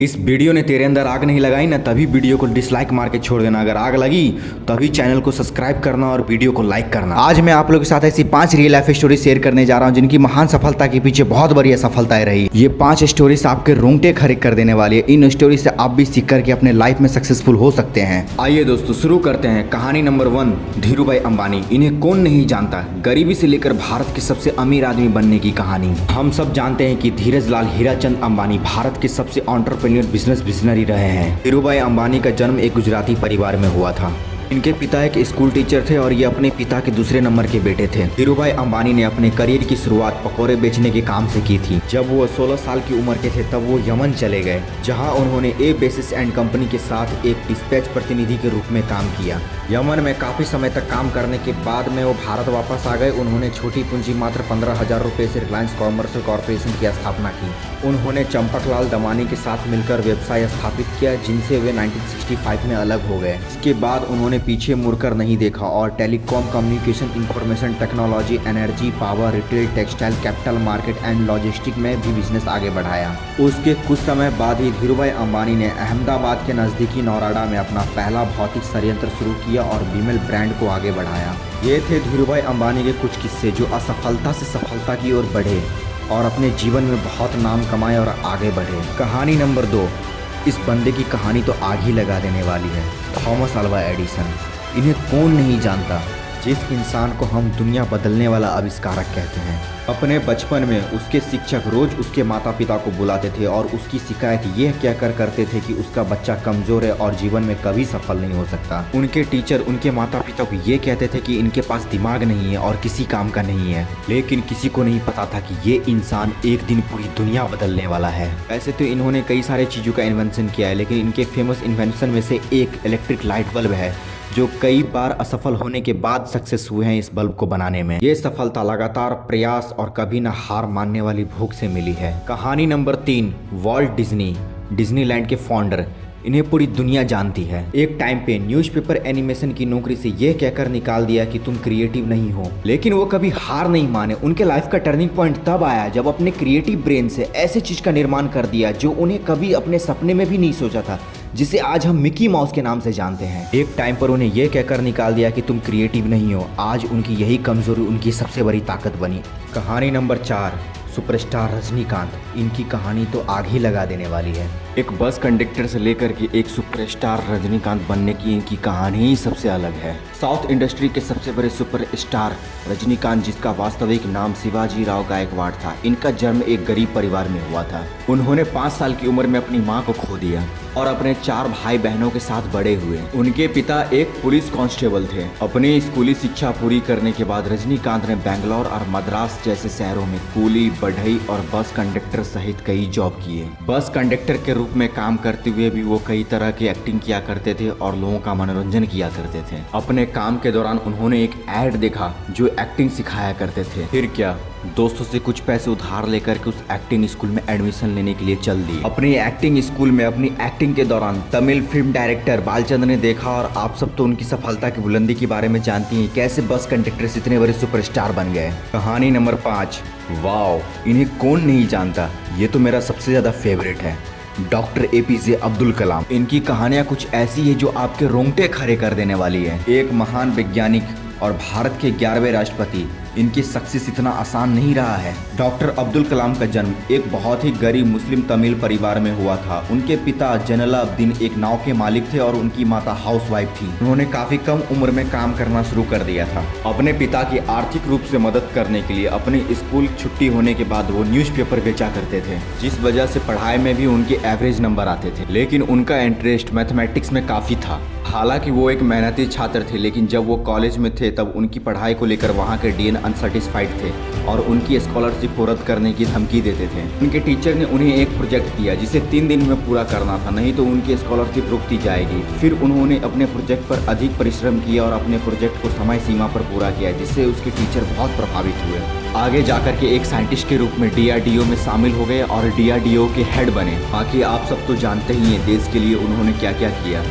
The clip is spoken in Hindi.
इस वीडियो ने तेरे अंदर आग नहीं लगाई ना, तभी वीडियो को डिसलाइक मार के छोड़ देना। अगर आग लगी तभी चैनल को सब्सक्राइब करना और वीडियो को लाइक करना। आज मैं आप लोगों के साथ ऐसी 5 रियल लाइफ स्टोरी शेयर करने जा रहा हूं जिनकी महान सफलता के पीछे बहुत बड़ी असफलताएं रही। ये 5 स्टोरीज आपके रोंगटे खड़े कर देने वाली है। इन स्टोरी से आप भी सीख करके अपने लाइफ में सक्सेसफुल हो सकते हैं। आइए दोस्तों शुरू करते हैं। कहानी नंबर 1, धीरूभाई अंबानी। इन्हें कौन नहीं जानता, गरीबी से लेकर भारत के सबसे अमीर आदमी बनने की कहानी। हम सब जानते हैं कि धीरज लाल हीराचंद अंबानी भारत के सबसे एंटरप्रेन्योर बिजनेस रहे हैं। धीरूभाई अंबानी का जन्म एक गुजराती परिवार में हुआ था। इनके पिता एक स्कूल टीचर थे और ये अपने पिता के दूसरे नंबर के बेटे थे। धीरूभाई अंबानी ने अपने करियर की शुरुआत पकौड़े बेचने के काम से की थी। जब वो 16 साल की उम्र के थे तब वो यमन चले गए, जहां उन्होंने ए बेसिस एंड कंपनी के साथ एक डिस्पैच प्रतिनिधि के रूप में काम किया। यमन में काफी समय तक काम करने के बाद में वो भारत वापस आ गए। उन्होंने छोटी पूंजी मात्र 15,000 रुपए से रिलायंस कॉमर्शियल कॉर्पोरेशन की स्थापना की। उन्होंने चंपकलाल दमानी के साथ मिलकर व्यवसाय स्थापित किया, जिनसे वे 1965 में अलग हो गए। इसके बाद उन्होंने पीछे मुड़कर नहीं देखा और telecom, communication, information technology, energy, power, retail, textile, capital market and logistic में भी बिजनेस आगे बढ़ाया। उसके कुछ समय बाद ही धीरूभाई अंबानी ने अहमदाबाद के नजदीकी नौराडा में अपना पहला भौतिक षड्यंत्र शुरू किया और बीमल ब्रांड को आगे बढ़ाया। ये थे धीरूभाई अंबानी के कुछ किस्से जो असफलता से सफलता की ओर बढ़े और अपने जीवन में बहुत नाम कमाए और आगे बढ़े। कहानी नंबर 2, इस बंदे की कहानी तो आग ही लगा देने वाली है। Thomas Alva Edison. इन्हें कौन नहीं जानता, जिस इंसान को हम दुनिया बदलने वाला आविष्कारक कहते हैं। अपने बचपन में उसके शिक्षक रोज उसके माता पिता को बुलाते थे और उसकी शिकायत यह कहकर करते थे कि उसका बच्चा कमजोर है और जीवन में कभी सफल नहीं हो सकता। उनके टीचर उनके माता पिता को ये कहते थे कि इनके पास दिमाग नहीं है और किसी काम का नहीं है, लेकिन किसी को नहीं पता था कि ये इंसान एक दिन पूरी दुनिया बदलने वाला है। वैसे तो इन्होंने कई सारे चीज़ों का इन्वेंशन किया है, लेकिन इनके फेमस इन्वेंशन में से एक इलेक्ट्रिक लाइट बल्ब है, जो कई बार असफल होने के बाद सक्सेस हुए हैं इस बल्ब को बनाने में। ये सफलता लगातार प्रयास और कभी न हार मानने वाली भूख से मिली है। कहानी नंबर 3, वॉल्ट डिज्नी। डिज्नीलैंड के फाउंडर। इन्हें पूरी दुनिया जानती है। एक टाइम पे न्यूज़पेपर एनिमेशन की नौकरी से यह कहकर निकाल दिया कि तुम क्रिएटिव नहीं हो, लेकिन वो कभी हार नहीं माने। उनके लाइफ का टर्निंग पॉइंट तब आया जब अपने क्रिएटिव ब्रेन से ऐसे चीज का निर्माण कर दिया जो उन्हें कभी अपने सपने में भी नहीं सोचा था, जिसे आज हम मिकी माउस के नाम से जानते हैं। एक टाइम पर उन्हें यह कहकर निकाल दिया कि तुम क्रिएटिव नहीं हो। आज उनकी यही कमजोरी उनकी सबसे बड़ी ताकत बनी। कहानी नंबर 4, सुपरस्टार रजनीकांत। इनकी कहानी तो आग ही लगा देने वाली है। एक बस कंडक्टर से लेकर के एक सुपरस्टार रजनीकांत बनने की इनकी कहानी ही सबसे अलग है। साउथ इंडस्ट्री के सबसे बड़े सुपरस्टार रजनीकांत, जिसका वास्तविक नाम शिवाजी राव गायकवाड़ था, इनका जन्म एक गरीब परिवार में हुआ था। उन्होंने 5 साल की उम्र में अपनी मां को खो दिया और अपने 4 भाई बहनों के साथ बड़े हुए। उनके पिता एक पुलिस कांस्टेबल थे। अपनी स्कूली शिक्षा पूरी करने के बाद रजनीकांत ने बेंगलोर और मद्रास जैसे शहरों में कूली, बढ़ई और बस कंडक्टर सहित कई जॉब किए। बस कंडक्टर के रूप में काम करते हुए भी वो कई तरह की एक्टिंग किया करते थे और लोगों का मनोरंजन किया करते थे। अपने काम के दौरान उन्होंने एक ऐड देखा जो एक्टिंग सिखाया करते थे। फिर क्या, दोस्तों से कुछ पैसे उधार लेकर के उस एक्टिंग स्कूल में एडमिशन लेने के लिए चल दिए। अपनी एक्टिंग स्कूल में अपनी एक्टिंग के दौरान तमिल फिल्म डायरेक्टर बालचंद्र ने देखा और आप सब तो उनकी सफलता की बुलंदी के बारे में जानती हैं, कैसे बस कंडक्टर से इतने बड़े सुपरस्टार बन गए। कहानी नंबर 5, वाओ, इन्हें कौन नहीं जानता, ये तो मेरा सबसे ज्यादा फेवरेट है। Doctor APJ Abdul Kalam. इनकी कहानियां कुछ ऐसी है जो आपके रोंगटे खड़े कर देने वाली है। एक महान वैज्ञानिक और भारत के 11वें राष्ट्रपति, इनकी सक्सेस इतना आसान नहीं रहा है। डॉक्टर अब्दुल कलाम का जन्म एक बहुत ही गरीब मुस्लिम तमिल परिवार में हुआ था। उनके पिता जैनुलाब्दीन एक नाव के मालिक थे और उनकी माता हाउसवाइफ थी। उन्होंने काफी कम उम्र में काम करना शुरू कर दिया था। अपने पिता की आर्थिक रूप से मदद करने के लिए अपने स्कूल छुट्टी होने के बाद वो न्यूज़पेपर बेचा करते थे, जिस वजह से पढ़ाई में भी उनके एवरेज नंबर आते थे। लेकिन उनका इंटरेस्ट मैथमेटिक्स में काफी था। हालांकि वो एक मेहनती छात्र थे, लेकिन जब वो कॉलेज में थे तब उनकी पढ़ाई को लेकर वहाँ के डीएन अनसेटिस्फाइड थे और उनकी स्कॉलरशिप को रद्द करने की धमकी देते थे। उनके टीचर ने उन्हें एक प्रोजेक्ट दिया जिसे 3 दिन में पूरा करना था, नहीं तो उनकी स्कॉलरशिप रुक दी जाएगी। फिर उन्होंने अपने प्रोजेक्ट पर अधिक परिश्रम किया और अपने प्रोजेक्ट को समय सीमा पर पूरा किया, जिससे उसके टीचर बहुत प्रभावित हुए। आगे जाकर के एक साइंटिस्ट के रूप में DRDO में शामिल हो गए और DRDO के हेड बने। बाकी आप सब तो जानते ही हैं देश के लिए उन्होंने क्या क्या किया।